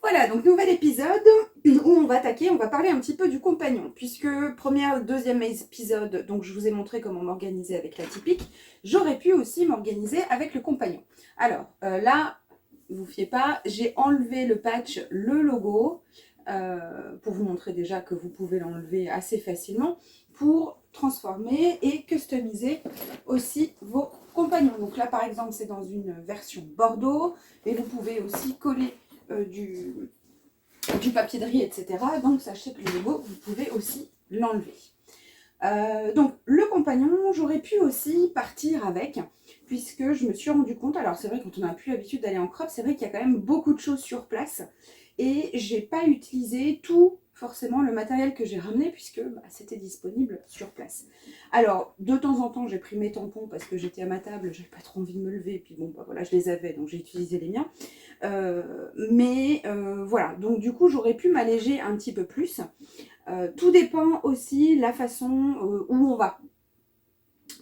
Voilà, donc nouvel épisode où on va attaquer, on va parler un petit peu du compagnon, puisque deuxième épisode, donc je vous ai montré comment m'organiser avec la typique, j'aurais pu aussi m'organiser avec le compagnon. Alors là, vous fiez pas, j'ai enlevé le patch, le logo, pour vous montrer déjà que vous pouvez l'enlever assez facilement, pour transformer et customiser aussi vos compagnons. Donc là par exemple c'est dans une version Bordeaux, mais vous pouvez aussi coller du papier de riz, etc. Donc sachez que le logo, vous pouvez aussi l'enlever. Donc le compagnon, j'aurais pu aussi partir avec, puisque je me suis rendu compte, alors c'est vrai quand on n'a plus l'habitude d'aller en crop, c'est vrai qu'il y a quand même beaucoup de choses sur place, et j'ai pas utilisé tout forcément le matériel que j'ai ramené, puisque c'était disponible sur place. Alors de temps en temps j'ai pris mes tampons parce que j'étais à ma table, j'avais pas trop envie de me lever, et puis bon voilà, je les avais, donc j'ai utilisé les miens. Voilà, donc du coup j'aurais pu m'alléger un petit peu plus. Tout dépend aussi la façon où on va.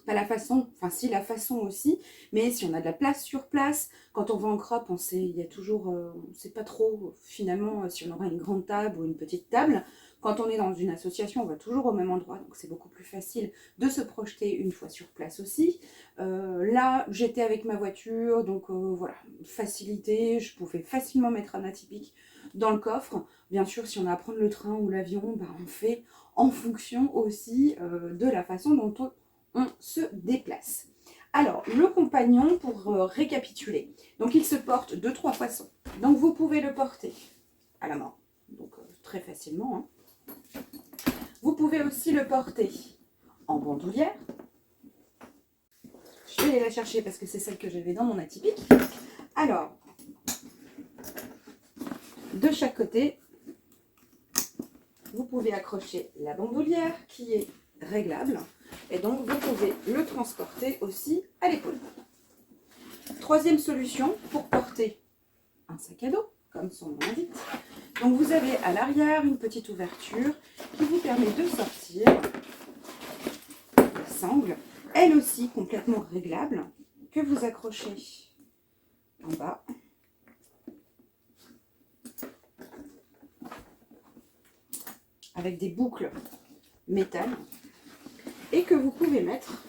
Pas la façon, enfin si la façon aussi, mais si on a de la place sur place, quand on va en crop, on sait, il y a toujours, on ne sait pas trop finalement si on aura une grande table ou une petite table. Quand on est dans une association, on va toujours au même endroit, donc c'est beaucoup plus facile de se projeter une fois sur place aussi. Là, j'étais avec ma voiture, donc voilà, facilité, je pouvais facilement mettre un atypique dans le coffre. Bien sûr, si on a à prendre le train ou l'avion, on fait en fonction aussi de la façon dont on se déplace. Alors, le compagnon, pour récapituler, donc il se porte de 3 façons. Donc vous pouvez le porter à la main, donc très facilement. Hein. Vous pouvez aussi le porter en bandoulière. Je vais aller la chercher parce que c'est celle que j'avais dans mon atypique. Alors, de chaque côté, vous pouvez accrocher la bandoulière qui est réglable. Et donc, vous pouvez le transporter aussi à l'épaule. Troisième solution pour porter un sac à dos, comme son nom l'indique. Donc, vous avez à l'arrière une petite ouverture qui vous permet de sortir la sangle, elle aussi complètement réglable, que vous accrochez en bas. Avec des boucles métal. Et que vous pouvez mettre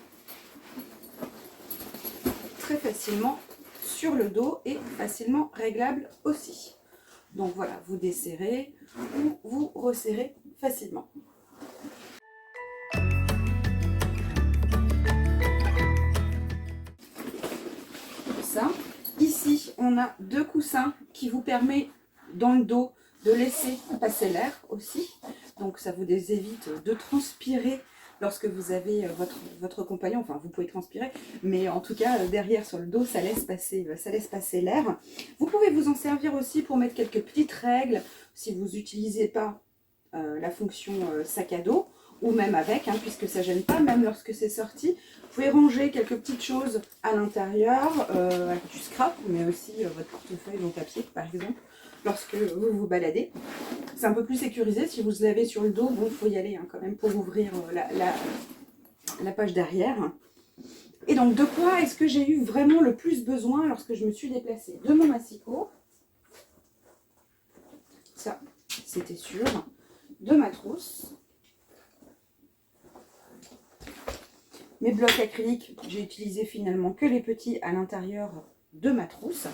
très facilement sur le dos et facilement réglable aussi. Donc voilà, vous desserrez ou vous resserrez facilement. Ça. Ici, on a 2 coussins qui vous permettent dans le dos de laisser passer l'air aussi. Donc ça vous évite de transpirer lorsque vous avez votre compagnon, enfin vous pouvez transpirer, mais en tout cas derrière sur le dos, ça laisse passer l'air. Vous pouvez vous en servir aussi pour mettre quelques petites règles, si vous n'utilisez pas la fonction sac à dos, ou même avec, hein, puisque ça ne gêne pas, même lorsque c'est sorti. Vous pouvez ranger quelques petites choses à l'intérieur, avec du scrap, mais aussi votre portefeuille, vos papiers par exemple, lorsque vous vous baladez. C'est un peu plus sécurisé. Si vous l'avez sur le dos, bon, il faut y aller hein, quand même pour ouvrir la page derrière. Et donc, de quoi est-ce que j'ai eu vraiment le plus besoin lorsque je me suis déplacée? De mon massicot. Ça, c'était sûr. De ma trousse. Mes blocs acryliques, j'ai utilisé finalement que les petits à l'intérieur de ma trousse.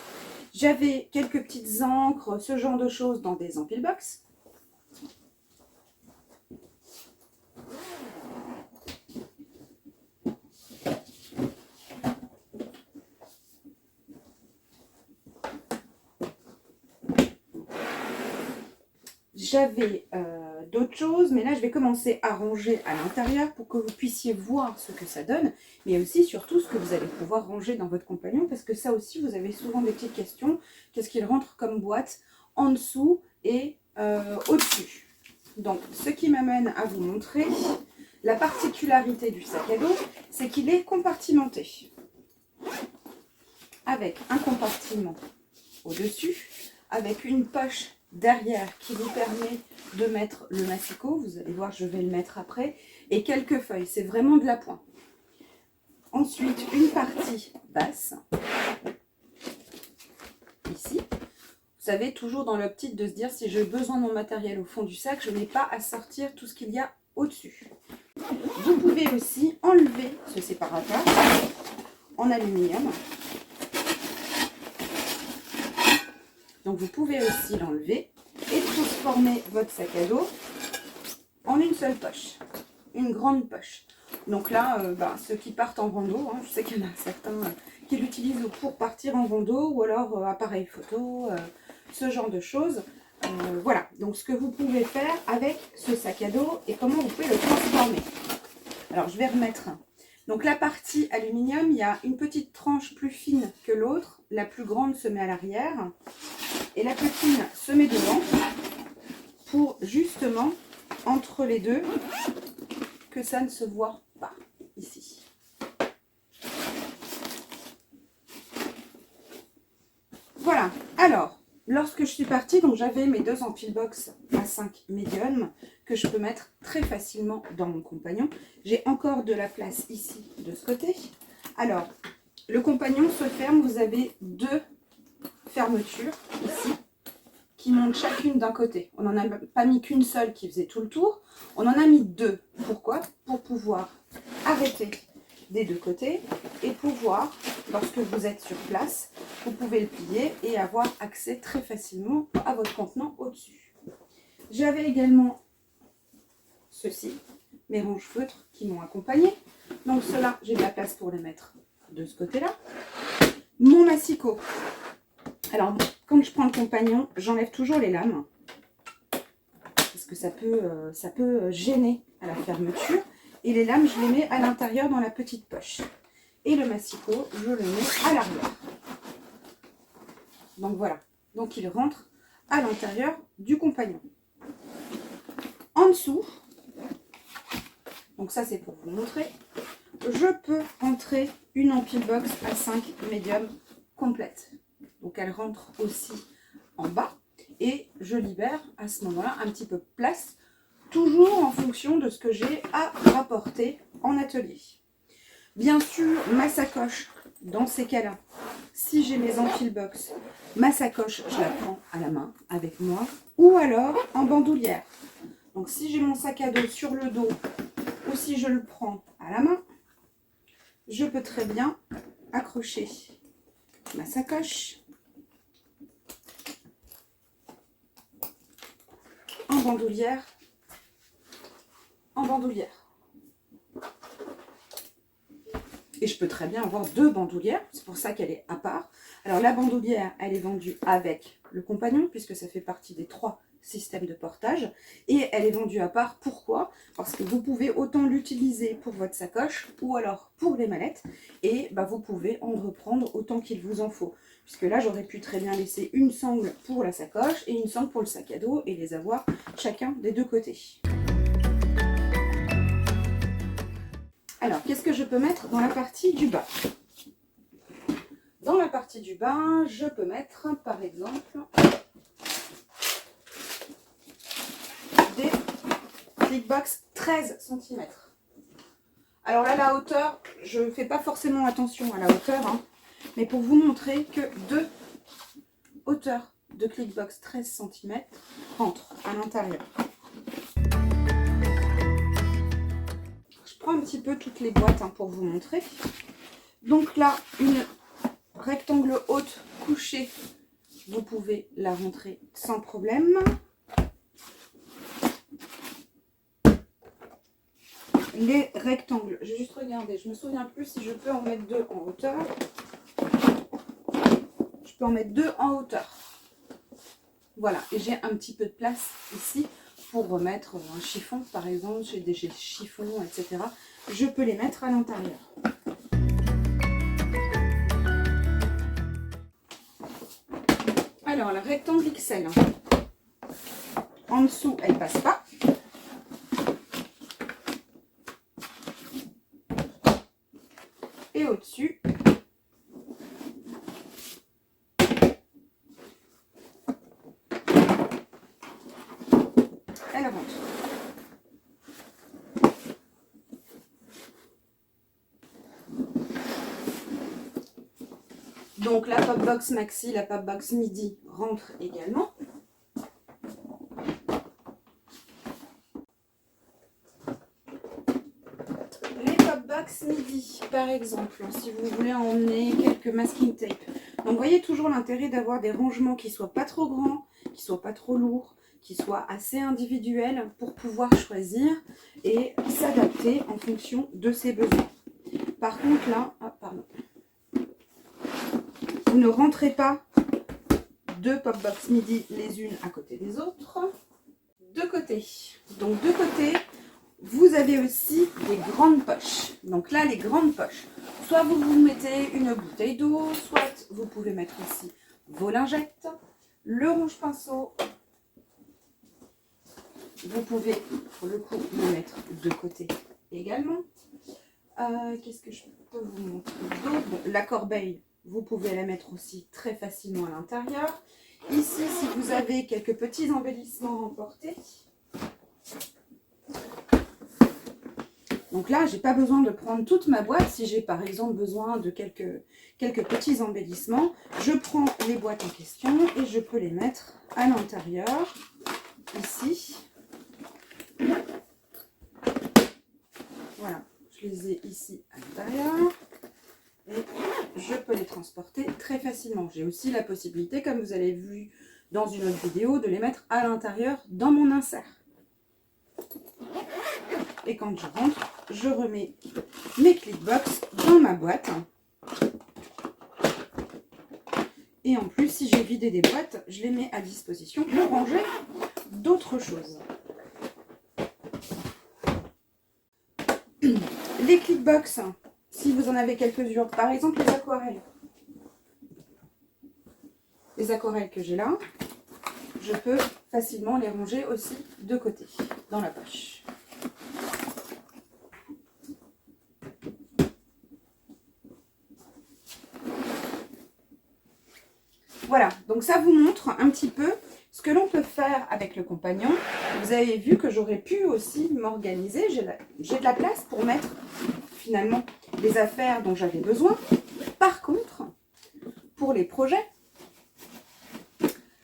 J'avais quelques petites encres, ce genre de choses dans des empile box. J'avais d'autres choses, mais là je vais commencer à ranger à l'intérieur pour que vous puissiez voir ce que ça donne, mais aussi surtout ce que vous allez pouvoir ranger dans votre compagnon, parce que ça aussi vous avez souvent des petites questions. Qu'est-ce qu'il rentre comme boîte en dessous et au-dessus? Donc ce qui m'amène à vous montrer la particularité du sac à dos, c'est qu'il est compartimenté, avec un compartiment au-dessus, avec une poche derrière qui vous permet de mettre le massicot. Vous allez voir, je vais le mettre après. Et quelques feuilles, c'est vraiment de l'appoint. Ensuite, une partie basse, ici. savez, toujours dans l'optique de se dire si j'ai besoin de mon matériel au fond du sac, je n'ai pas à sortir tout ce qu'il y a au-dessus. Vous pouvez aussi enlever ce séparateur en aluminium. Donc vous pouvez aussi l'enlever et transformer votre sac à dos en une seule poche, une grande poche. Donc là, ceux qui partent en rando, je sais qu'il y en a certains qui l'utilisent pour partir en rando ou alors appareil photo, ce genre de choses. Voilà, donc ce que vous pouvez faire avec ce sac à dos et comment vous pouvez le transformer. Alors je vais remettre, donc la partie aluminium, il y a une petite tranche plus fine que l'autre, la plus grande se met à l'arrière et la plus fine se met devant pour justement entre les deux que ça ne se voit pas ici. Voilà, alors lorsque je suis partie, donc j'avais mes 2 Ampilbox à 5 médium que je peux mettre très facilement dans mon compagnon. J'ai encore de la place ici de ce côté. Alors le compagnon se ferme, vous avez 2 fermetures ici qui montent chacune d'un côté. On n'en a pas mis qu'une seule qui faisait tout le tour, on en a mis 2. Pourquoi? Pour pouvoir arrêter des 2 côtés et pouvoir, lorsque vous êtes sur place, vous pouvez le plier et avoir accès très facilement à votre contenant au-dessus. J'avais également ceci, mes range-feutres qui m'ont accompagné. Donc ceux-là, j'ai de la place pour les mettre de ce côté-là. Mon massicot. Alors, quand je prends le compagnon, j'enlève toujours les lames. Parce que ça peut gêner à la fermeture. Et les lames, je les mets à l'intérieur dans la petite poche. Et le massicot, je le mets à l'arrière. Donc voilà. Donc il rentre à l'intérieur du compagnon. En dessous, donc ça c'est pour vous montrer, je peux entrer une Ampilbox à 5 médium complète. Donc elle rentre aussi en bas et je libère à ce moment-là un petit peu de place, toujours en fonction de ce que j'ai à rapporter en atelier. Bien sûr, ma sacoche, dans ces cas-là, si j'ai mes Ampilbox, ma sacoche, je la prends à la main avec moi ou alors en bandoulière. Donc si j'ai mon sac à dos sur le dos ou si je le prends à la main, je peux très bien accrocher ma sacoche en bandoulière, Et je peux très bien avoir 2 bandoulières, c'est pour ça qu'elle est à part. Alors la bandoulière, elle est vendue avec le compagnon, puisque ça fait partie des 3 systèmes de portage. Et elle est vendue à part, pourquoi? Parce que vous pouvez autant l'utiliser pour votre sacoche, ou alors pour les mallettes, et vous pouvez en reprendre autant qu'il vous en faut. Puisque là, j'aurais pu très bien laisser une sangle pour la sacoche et une sangle pour le sac à dos, et les avoir chacun des 2 côtés. Alors, qu'est-ce que je peux mettre dans la partie du bas? Dans la partie du bas, je peux mettre, par exemple, des Clickbox 13 cm. Alors là, la hauteur, je ne fais pas forcément attention à la hauteur, mais pour vous montrer que 2 hauteurs de Clickbox 13 cm rentrent à l'intérieur. Je prends un petit peu toutes les boîtes pour vous montrer. Donc là, une rectangle haute couchée, vous pouvez la rentrer sans problème. Les rectangles, je vais juste regarder, je me souviens plus si je peux en mettre 2 en hauteur. Je peux en mettre 2 en hauteur. Voilà, et j'ai un petit peu de place ici pour remettre un chiffon, par exemple, j'ai des chiffons, etc. Je peux les mettre à l'intérieur. Alors, la rectangle XL, en dessous, elle passe pas. Et au-dessus, elle rentre. Donc la Popbox Maxi, la Popbox Midi rentre également. Les pop box midi, par exemple, si vous voulez emmener quelques masking tape. Donc, vous voyez toujours l'intérêt d'avoir des rangements qui ne soient pas trop grands, qui ne soient pas trop lourds, qui soient assez individuels pour pouvoir choisir et s'adapter en fonction de ses besoins. Par contre, là, vous ne rentrez pas deux pop box midi les unes à côté des autres. De côté. Donc, de côté, vous avez aussi des grandes poches. Donc là, les grandes poches, soit vous vous mettez une bouteille d'eau, soit vous pouvez mettre aussi vos lingettes, le rouge-pinceau. Vous pouvez, pour le coup, le mettre de côté également. Qu'est-ce que je peux vous montrer d'autre? La corbeille, vous pouvez la mettre aussi très facilement à l'intérieur. Ici, si vous avez quelques petits embellissements remportés. Donc là, je n'ai pas besoin de prendre toute ma boîte. Si j'ai par exemple besoin de quelques petits embellissements, je prends les boîtes en question et je peux les mettre à l'intérieur, ici. Voilà, je les ai ici à l'intérieur. Et je peux les transporter très facilement. J'ai aussi la possibilité, comme vous avez vu dans une autre vidéo, de les mettre à l'intérieur dans mon insert. Et quand je rentre, je remets mes clipbox dans ma boîte. Et en plus, si j'ai vidé des boîtes, je les mets à disposition pour ranger d'autres choses. Les clipbox, si vous en avez quelques-unes, par exemple les aquarelles. Les aquarelles que j'ai là, je peux facilement les ranger aussi de côté, dans la poche. Voilà, donc ça vous montre un petit peu ce que l'on peut faire avec le compagnon. Vous avez vu que j'aurais pu aussi m'organiser. J'ai de la place pour mettre finalement les affaires dont j'avais besoin. Par contre, pour les projets,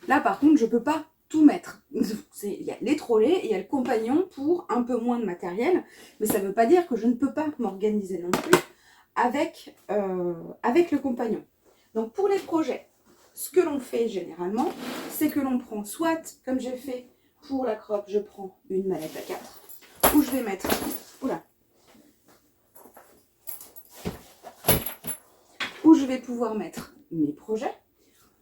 là par contre, je ne peux pas tout mettre. Il y a les trolleys et il y a le compagnon pour un peu moins de matériel. Mais ça ne veut pas dire que je ne peux pas m'organiser non plus avec le compagnon. Donc pour les projets, ce que l'on fait généralement, c'est que l'on prend soit, comme j'ai fait pour la croppe, je prends une mallette à 4, où je vais mettre, où je vais pouvoir mettre mes projets,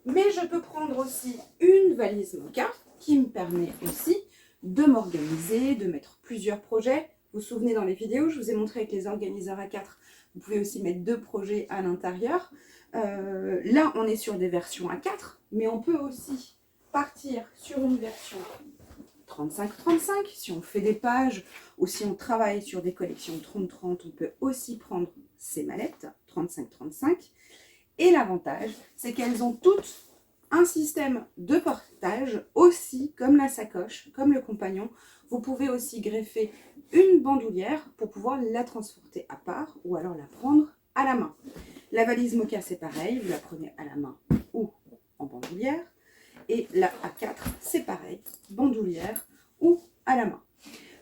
mais je peux prendre aussi une valise Moka qui me permet aussi de m'organiser, de mettre plusieurs projets. Vous vous souvenez dans les vidéos, je vous ai montré avec les organiseurs à 4, vous pouvez aussi mettre 2 projets à l'intérieur. Là, on est sur des versions A4, mais on peut aussi partir sur une version 35-35. Si on fait des pages ou si on travaille sur des collections 30-30, on peut aussi prendre ces mallettes 35-35. Et l'avantage, c'est qu'elles ont toutes un système de portage aussi, comme la sacoche, comme le compagnon. Vous pouvez aussi greffer une bandoulière pour pouvoir la transporter à part ou alors la prendre à la main. La valise Moka, c'est pareil, vous la prenez à la main ou en bandoulière. Et la A4, c'est pareil, bandoulière ou à la main.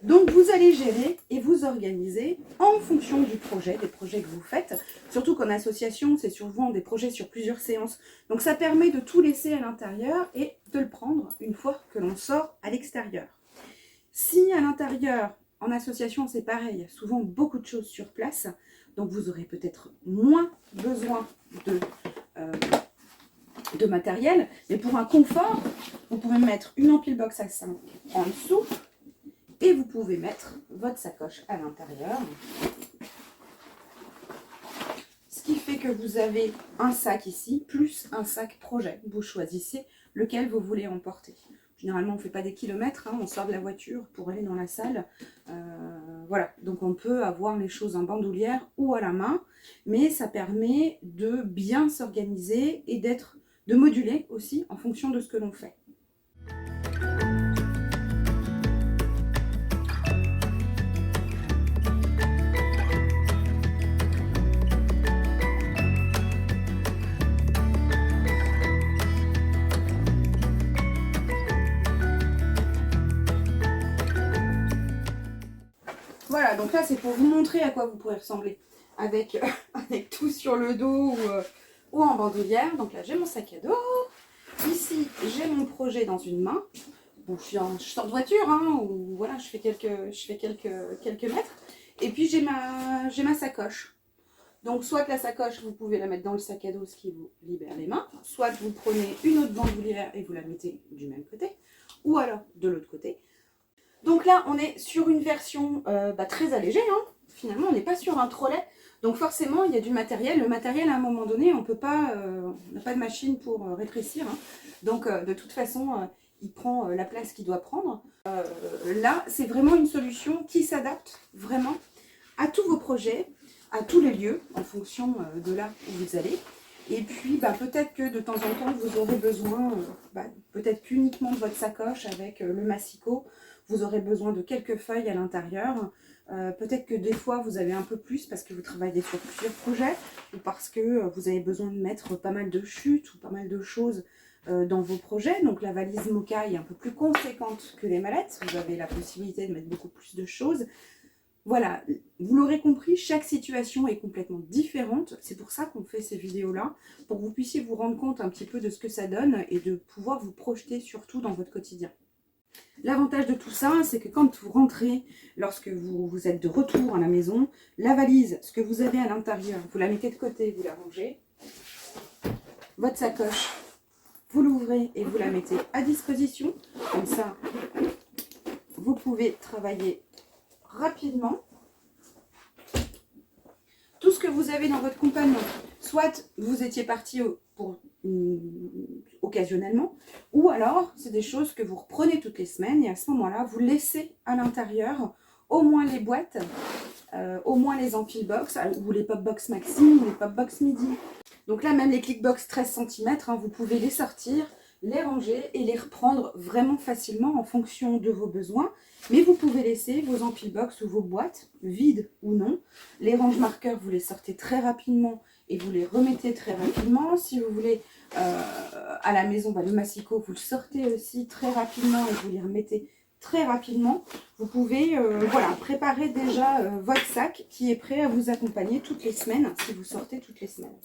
Donc, vous allez gérer et vous organiser en fonction du projet, des projets que vous faites. Surtout qu'en association, c'est souvent des projets sur plusieurs séances. Donc, ça permet de tout laisser à l'intérieur et de le prendre une fois que l'on sort à l'extérieur. Si à l'intérieur, en association, c'est pareil, il y a souvent beaucoup de choses sur place. Donc, vous aurez peut-être moins besoin de matériel. Mais pour un confort, vous pouvez mettre une empile box à 5 en dessous. Et vous pouvez mettre votre sacoche à l'intérieur. Ce qui fait que vous avez un sac ici, plus un sac projet. Vous choisissez lequel vous voulez emporter. Généralement, on ne fait pas des kilomètres, hein, on sort de la voiture pour aller dans la salle. Voilà, donc on peut avoir les choses en bandoulière ou à la main, mais ça permet de bien s'organiser et de moduler aussi en fonction de ce que l'on fait. Voilà, donc là c'est pour vous montrer à quoi vous pourrez ressembler avec, avec tout sur le dos ou en bandoulière. Donc là j'ai mon sac à dos. Ici j'ai mon projet dans une main. Bon, je sors de voiture, hein, ou voilà, je fais quelques mètres. Et puis j'ai ma sacoche. Donc soit la sacoche, vous pouvez la mettre dans le sac à dos, ce qui vous libère les mains. Soit vous prenez une autre bandoulière et vous la mettez du même côté. Ou alors de l'autre côté. Donc là, on est sur une version très allégée. Hein. Finalement, on n'est pas sur un trolley. Donc forcément, il y a du matériel. Le matériel, à un moment donné, on n'a pas de machine pour rétrécir. Hein. Donc de toute façon, il prend la place qu'il doit prendre. Là, c'est vraiment une solution qui s'adapte vraiment à tous vos projets, à tous les lieux, en fonction de là où vous allez. Et puis, peut-être que de temps en temps, vous aurez besoin, peut-être qu'uniquement de votre sacoche avec le massicot. Vous aurez besoin de quelques feuilles à l'intérieur. Peut-être que des fois, vous avez un peu plus parce que vous travaillez sur plusieurs projets ou parce que vous avez besoin de mettre pas mal de chutes ou pas mal de choses dans vos projets. Donc, la valise Moka est un peu plus conséquente que les mallettes. Vous avez la possibilité de mettre beaucoup plus de choses. Voilà, vous l'aurez compris, chaque situation est complètement différente. C'est pour ça qu'on fait ces vidéos-là, pour que vous puissiez vous rendre compte un petit peu de ce que ça donne et de pouvoir vous projeter surtout dans votre quotidien. L'avantage de tout ça, c'est que quand vous rentrez, lorsque vous êtes de retour à la maison, la valise, ce que vous avez à l'intérieur, vous la mettez de côté, vous la rangez. Votre sacoche, vous l'ouvrez et vous la mettez à disposition. Comme ça, vous pouvez travailler rapidement. Tout ce que vous avez dans votre compagnon, soit vous étiez parti occasionnellement, ou alors c'est des choses que vous reprenez toutes les semaines et à ce moment-là, vous laissez à l'intérieur au moins les boîtes, au moins les empile-box ou les pop-box maxi ou les pop-box midi. Donc là, même les click-box 13 cm, vous pouvez les sortir, les ranger et les reprendre vraiment facilement en fonction de vos besoins. Mais vous pouvez laisser vos empile-box ou vos boîtes, vides ou non. Les range-marqueurs, vous les sortez très rapidement et vous les remettez très rapidement. Si vous voulez à la maison, le massicot, vous le sortez aussi très rapidement et vous les remettez très rapidement. Vous pouvez préparer déjà votre sac qui est prêt à vous accompagner toutes les semaines si vous sortez toutes les semaines.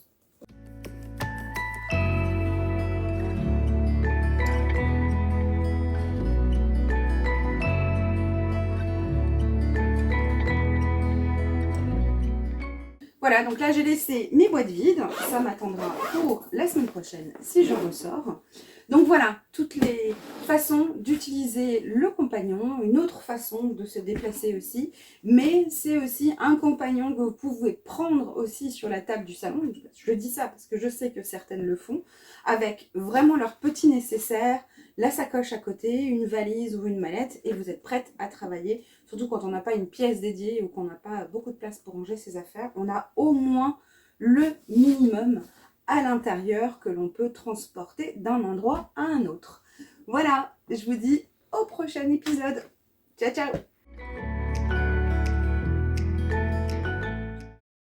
Voilà, donc là j'ai laissé mes boîtes vides, ça m'attendra pour la semaine prochaine si je ressors. Donc voilà, toutes les façons d'utiliser le compagnon, une autre façon de se déplacer aussi, mais c'est aussi un compagnon que vous pouvez prendre aussi sur la table du salon. Je dis ça parce que je sais que certaines le font, avec vraiment leur petit nécessaire, la sacoche à côté, une valise ou une mallette et vous êtes prête à travailler. Surtout quand on n'a pas une pièce dédiée ou qu'on n'a pas beaucoup de place pour ranger ses affaires, on a au moins le minimum à l'intérieur que l'on peut transporter d'un endroit à un autre. Voilà, je vous dis au prochain épisode. Ciao, ciao!